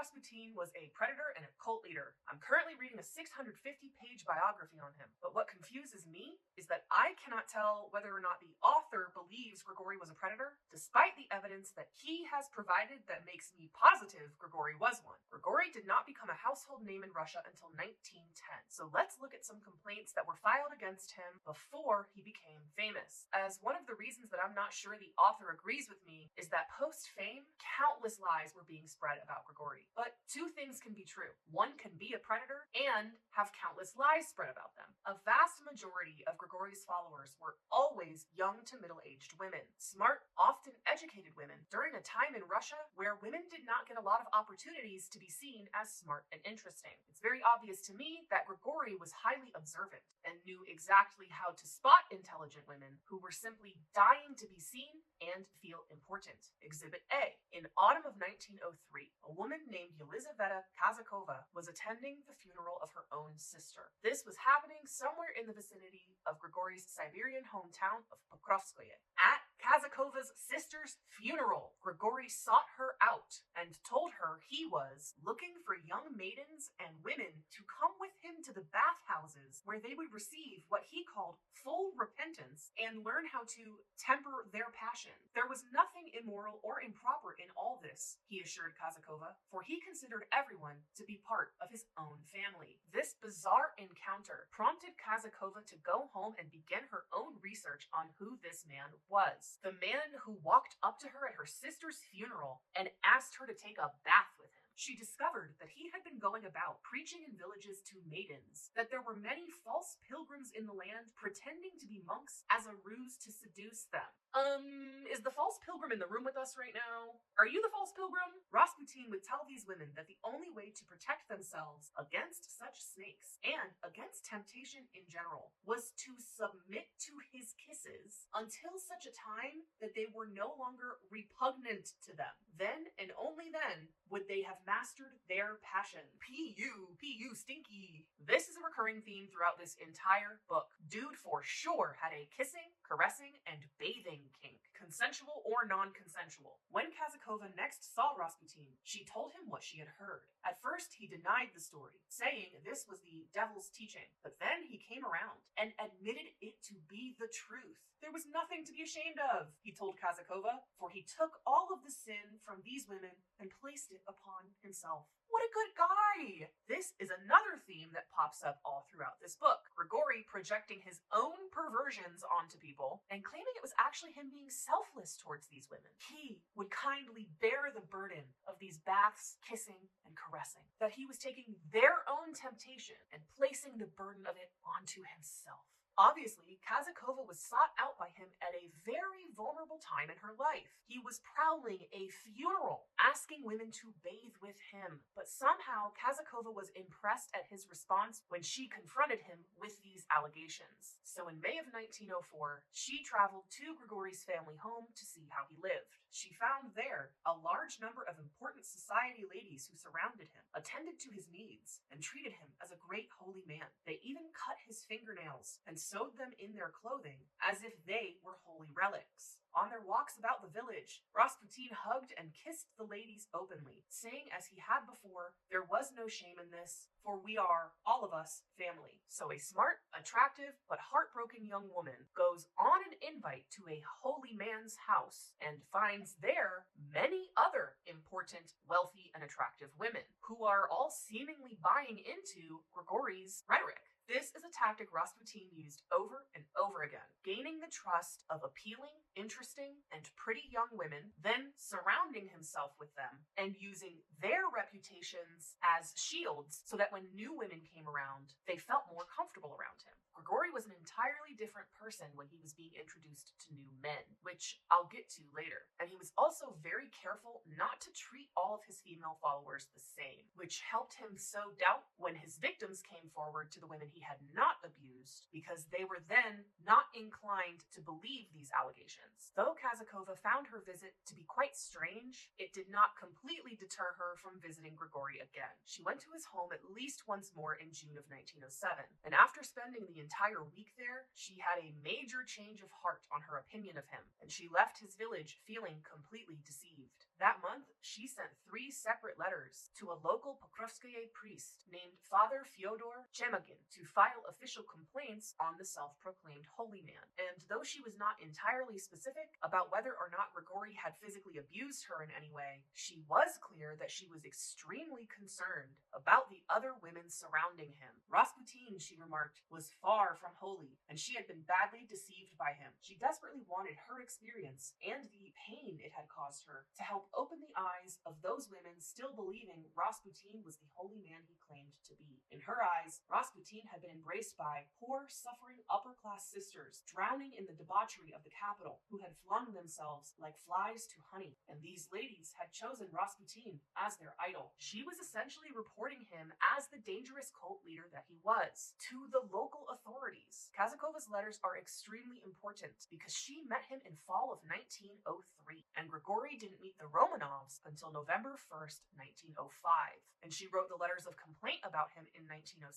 Rasputin was a predator and a cult leader. I'm currently reading a 650-page biography on him, but what confuses me is that I cannot tell whether or not the author believes Grigory was a predator, despite the evidence that he has provided that makes me positive Grigory was one. Grigory did not become a household name in Russia until 1910, so let's look at some complaints that were filed against him before he became famous. As one of the reasons that I'm not sure the author agrees with me is that post-fame, countless lies were being spread about Grigory. But two things can be true. One can be a predator and have countless lies spread about them. A vast majority of Grigory's followers were always young to middle-aged women, smart, often educated women, during a time in Russia where women did not get a lot of opportunities to be seen as smart and interesting. It's very obvious to me that Grigory was highly observant and knew exactly how to spot intelligent women who were simply dying to be seen and feel important. Exhibit A. In autumn of 1903, a woman named Yelizaveta Kazakova was attending the funeral of her own sister. This was happening somewhere in the vicinity of Grigory's Siberian hometown of Pokrovskoye. At Kazakova's sister's funeral, Grigory sought her out and told her he was looking for young maidens and women to come with him to the bathhouses where they would receive what he called full repentance and learn how to temper their passion. There was nothing immoral or improper in all this, he assured Kazakova, for he considered everyone to be part of his own family. This bizarre encounter prompted Kazakova to go home and begin her own research on who this man was. The man who walked up to her at her sister's funeral and asked her to take a bath with him. She discovered that he had been going about preaching in villages to maidens, that there were many false pilgrims in the land pretending to be monks as a ruse to seduce them. Is the false pilgrim in the room with us right now? Are you the false pilgrim? Rasputin would tell these women that the only way to protect themselves against such snakes and against temptation in general was to submit to his kisses until such a time that they were no longer repugnant to them. Then and only then would they have mastered their passion. P.U. stinky. This is a recurring theme throughout this entire book. Dude for sure had a kissing, caressing, and bathing kink, consensual or non-consensual. When Kazakova next saw Rasputin, she told him what she had heard. At first, he denied the story, saying this was the devil's teaching, but then he came around and admitted it to be the truth. There was nothing to be ashamed of, he told Kazakova, for he took all of the sin from these women and placed it upon himself. What a good guy! This is another theme that pops up all throughout this book. Grigory projecting his own perversions onto people and claiming it was actually him being selfless towards these women. He would kindly bear the burden of these baths, kissing, and caressing. That he was taking their own temptation and placing the burden of it onto himself. Obviously, Kazakova was sought out by him at a very vulnerable time in her life. He was prowling a funeral, asking women to bathe with him. But somehow, Kazakova was impressed at his response when she confronted him with these allegations. So in May of 1904, she traveled to Grigory's family home to see how he lived. She found there a large number of important society ladies who surrounded him, attended to his needs, and treated him as a great holy man. They even cut his fingernails and sewed them in their clothing as if they were holy relics. On their walks about the village, Rasputin hugged and kissed the ladies openly, saying as he had before, there was no shame in this, for we are, all of us, family. So a smart, attractive, but heartbroken young woman goes on an invite to a holy man's house and finds there many other important, wealthy, and attractive women who are all seemingly buying into Grigory's rhetoric. This is a tactic Rasputin used over and over again, gaining the trust of appealing, interesting, and pretty young women, then surrounding himself with them and using their reputations as shields so that when new women came around, they felt more comfortable around him. Grigory was an entirely different person when he was being introduced to new men, which I'll get to later. And he was also very careful not to treat all of his female followers the same, which helped him sow doubt when his victims came forward to the women he had not abused, because they were then not inclined to believe these allegations. Though Kazakova found her visit to be quite strange, it did not completely deter her from visiting Grigory again. She went to his home at least once more in June of 1907, and after spending the entire week there, she had a major change of heart on her opinion of him, and she left his village feeling completely deceived. That month, she sent 3 separate letters to a local Pokrovskoye priest named Father Fyodor Chemagin to file official complaints on the self-proclaimed holy man. And though she was not entirely specific about whether or not Grigory had physically abused her in any way, she was clear that she was extremely concerned about the other women surrounding him. Rasputin, she remarked, was far from holy, and she had been badly deceived by him. She desperately wanted her experience and the pain it had caused her to help open the eyes of those women still believing Rasputin was the holy man he claimed to be. In her eyes, Rasputin had been embraced by poor, suffering upper-class sisters drowning in the debauchery of the capital, who had flung themselves like flies to honey, and these ladies had chosen Rasputin as their idol. She was essentially reporting him as the dangerous cult leader that he was to the local authorities. Kazakova's letters are extremely important because she met him in fall of 1903, and Grigory didn't meet the Romanovs until November 1st, 1905. And she wrote the letters of complaint about him in 1907,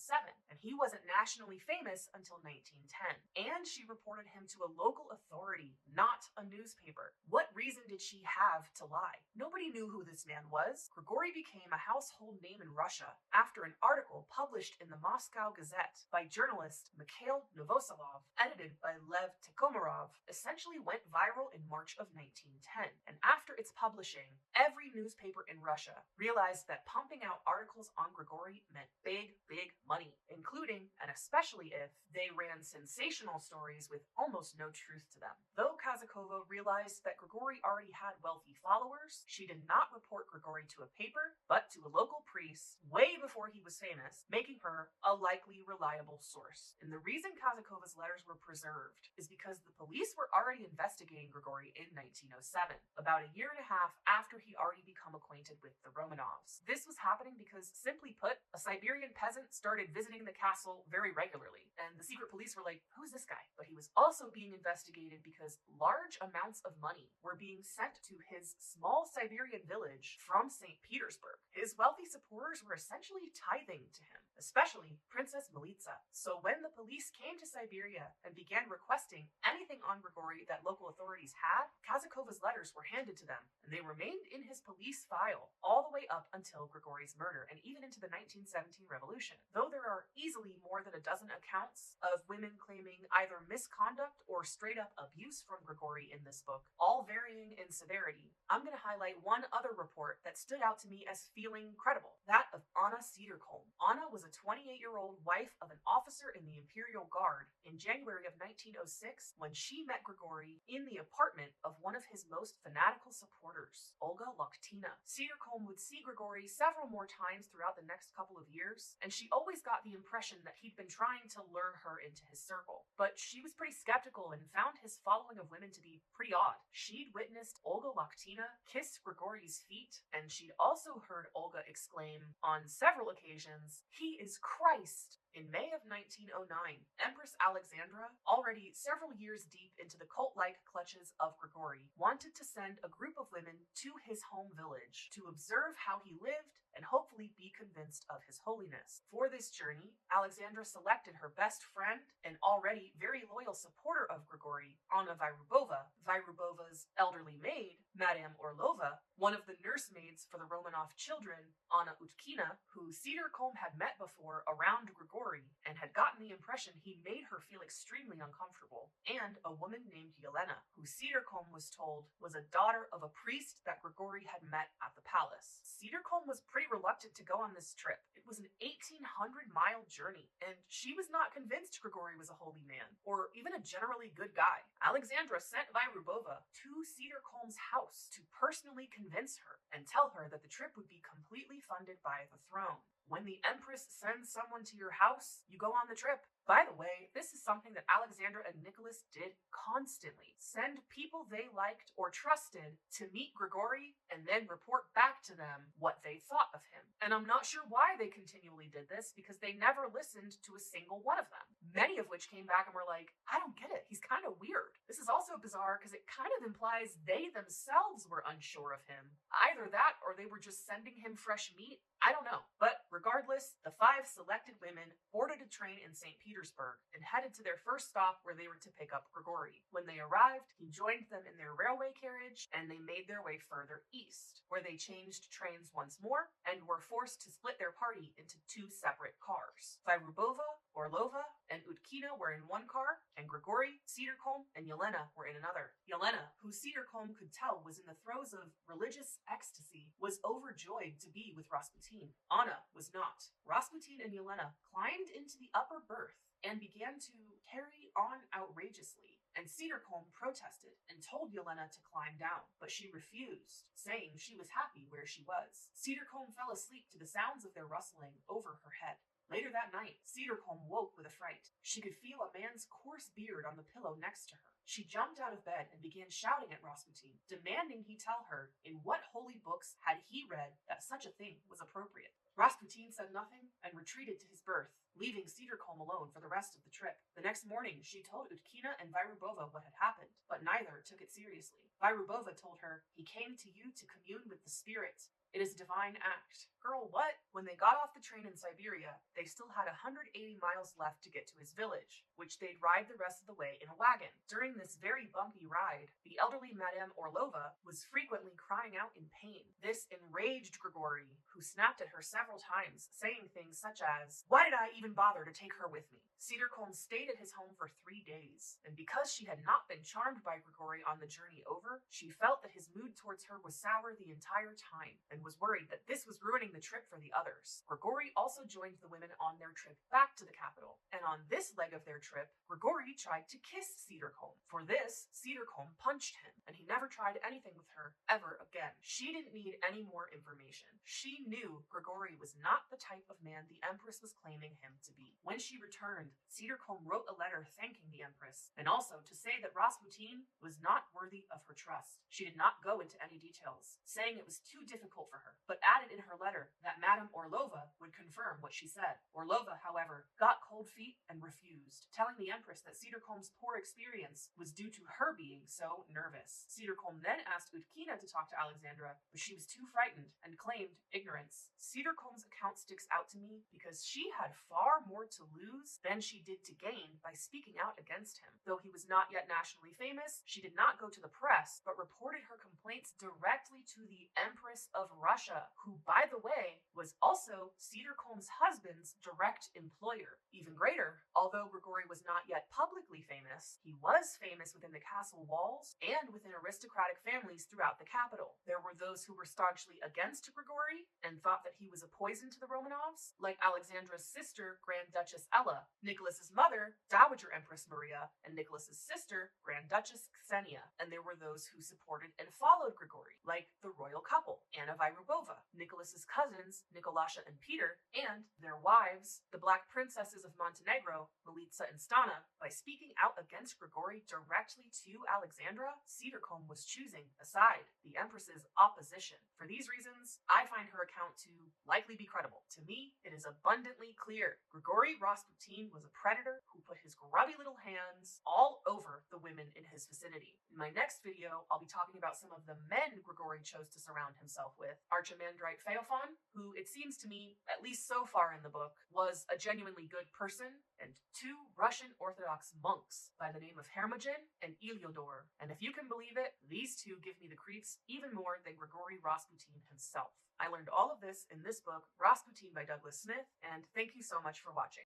and he wasn't nationally famous until 1910. And she reported him to a local authority, not a newspaper. What reason did she have to lie? Nobody knew who this man was. Grigory became a household name in Russia after an article published in the Moscow Gazette by journalist Mikhail Novoselov, edited by Lev Tikhomarov, essentially went viral in March of 1910. And after its publishing, every newspaper in Russia realized that pumping out articles on Grigory meant big, big money, including and especially if they ran sensational stories with almost no truth to them. Though Kazakova realized that Grigory already had wealthy followers, she did not report Grigory to a paper, but to a local priest way before he was famous, making her a likely reliable source. And the reason Kazakova's letters were preserved is because the police were already investigating Grigory in 1907, about a year and a half after he already become acquainted with the Romanovs. This was happening because, simply put, a Siberian peasant started visiting the castle very regularly, and the secret police were like, who's this guy? But he was also being investigated because large amounts of money were being sent to his small Siberian village from St. Petersburg. His wealthy supporters were essentially tithing to him, especially Princess Militsa. So when the police came to Siberia and began requesting anything on Grigory that local authorities had, Kazakova's letters were handed to them, and they remained in his police file all the way up until Grigory's murder and even into the 1917 revolution. Though there are easily more than a dozen accounts of women claiming either misconduct or straight up abuse from Grigory in this book, all varying in severity, I'm going to highlight one other report that stood out to me as feeling credible, that of Anna Cederkolm. Anna was a 28-year-old wife of an officer in the Imperial Guard in January of 1906 when she met Grigory in the apartment of one of his most fanatical supporters, Olga Loktina. Cederkolm would see Grigory several more times throughout the next couple of years, and she always got the impression that he'd been trying to lure her into his circle. But she was pretty skeptical and found his following of women to be pretty odd. She'd witnessed Olga Loktina kiss Grigory's feet, and she'd also heard Olga exclaim on several occasions, "He is Christ!" In May of 1909, Empress Alexandra, already several years deep into the cult-like clutches of Grigory, wanted to send a group of women to his home village to observe how he lived and hopefully be convinced of his holiness. For this journey, Alexandra selected her best friend and already very loyal supporter of Grigory, Anna Vairubova, Vairubova's elderly maid, Madame Orlova, one of the nursemaids for the Romanov children, Anna Utkina, who Cederkolm had met before around Grigory and had gotten the impression he made her feel extremely uncomfortable, and a woman named Yelena, who Cederkolm was told was a daughter of a priest that Grigory had met at the palace. Cederkolm was pretty reluctant to go on this trip. It was an 1,800-mile journey, and she was not convinced Grigory was a holy man, or even a generally good guy. Alexandra sent Vairubova to Cederkolm's house to personally convince her and tell her that the trip would be completely funded by the throne. When the Empress sends someone to your house, you go on the trip. By the way, this is something that Alexandra and Nicholas did constantly. Send people they liked or trusted to meet Grigory and then report back to them what they thought of him. And I'm not sure why they continually did this because they never listened to a single one of them. Many of which came back and were like, I don't get it. He's kind of weird. This is also bizarre because it kind of implies they themselves were unsure of him. Either that or they were just sending him fresh meat. I don't know. But regardless, the 5 selected women boarded a train in St. Petersburg and headed to their first stop where they were to pick up Grigory. When they arrived, he joined them in their railway carriage and they made their way further east, where they changed trains once more and were forced to split their party into 2 separate cars. Vayrubova, Orlova, and Utkina were in one car, and Grigory, Cedarcombe, and Yelena were in another. Yelena, who Cedarcombe could tell was in the throes of religious ecstasy, was overjoyed to be with Rasputin. Anna was not. Rasputin and Yelena climbed into the upper berth and began to carry on outrageously, and Cedarcombe protested and told Yelena to climb down, but she refused, saying she was happy where she was. Cedarcombe fell asleep to the sounds of their rustling over her head. Later that night, Cedarcombe woke with a fright. She could feel a man's coarse beard on the pillow next to her. She jumped out of bed and began shouting at Rasputin, demanding he tell her in what holy books had he read that such a thing was appropriate. Rasputin said nothing and retreated to his berth, leaving Cedarcombe alone for the rest of the trip. The next morning, she told Utkina and Vayrubova what had happened, but neither took it seriously. Vayrubova told her, "He came to you to commune with the spirit. It is a divine act." Girl, what? When they got off the train in Siberia, they still had 180 miles left to get to his village, which they'd ride the rest of the way in a wagon. During this very bumpy ride, the elderly Madame Orlova was frequently crying out in pain. This enraged Grigory, who snapped at her several times, saying things such as, "Why did I even bother to take her with me?" Cedarcombe stayed at his home for 3 days, and because she had not been charmed by Grigory on the journey over, she felt that his mood towards her was sour the entire time, and was worried that this was ruining the trip for the others. Grigory also joined the women on their trip back to the capital, and on this leg of their trip, Grigory tried to kiss Cedarcombe. For this, Cedarcombe punched him, and he never tried anything with her ever again. She didn't need any more information. She knew Grigory was not the type of man the Empress was claiming him to be. When she returned, Cedarcombe wrote a letter thanking the Empress, and also to say that Rasputin was not worthy of her trust. She did not go into any details, saying it was too difficult for her, but added in her letter that Madame Orlova would confirm what she said. Orlova, however, got cold feet and refused, telling the Empress that Cedarcombe's poor experience was due to her being so nervous. Cedarcombe then asked Utkina to talk to Alexandra, but she was too frightened and claimed ignorance. Cedarcombe's account sticks out to me because she had far more to lose than she did to gain by speaking out against him. Though he was not yet nationally famous, she did not go to the press, but reported her complaints directly to the Empress of Russia, who, by the way, was also Cedarcombe's husband's direct employer. Even greater, although Grigory was not yet publicly famous, he was famous within the castle walls and within aristocratic families throughout the capital. There were those who were staunchly against Grigory and thought that he was a poison to the Romanovs, like Alexandra's sister, Grand Duchess Ella, Nicholas's mother, Dowager Empress Maria, and Nicholas's sister, Grand Duchess Ksenia. And there were those who supported and followed Grigory, like the royal couple, Anna Vayrubova, Nicholas's cousins, Nicolasha and Peter, and their wives, the Black Princesses of Montenegro, Militsa and Stana. By speaking out against Grigory directly to Alexandra, Cedarcombe was choosing a side, the Empress's opposition. For these reasons, I find her account to likely be credible. To me, it is abundantly clear Grigory Rasputin was a predator who put his grubby little hands all over the women in his vicinity. In my next video, I'll be talking about some of the men Grigory chose to surround himself with. Archimandrite Phaeophon, who it seems to me, at least so far in the book, was a genuinely good person, and 2 Russian Orthodox monks by the name of Hermogen and Iliodor. And if you can believe it, these 2 give me the creeps even more than Grigory Rasputin himself. I learned all of this in this book, Rasputin by Douglas Smith, and thank you so much for watching.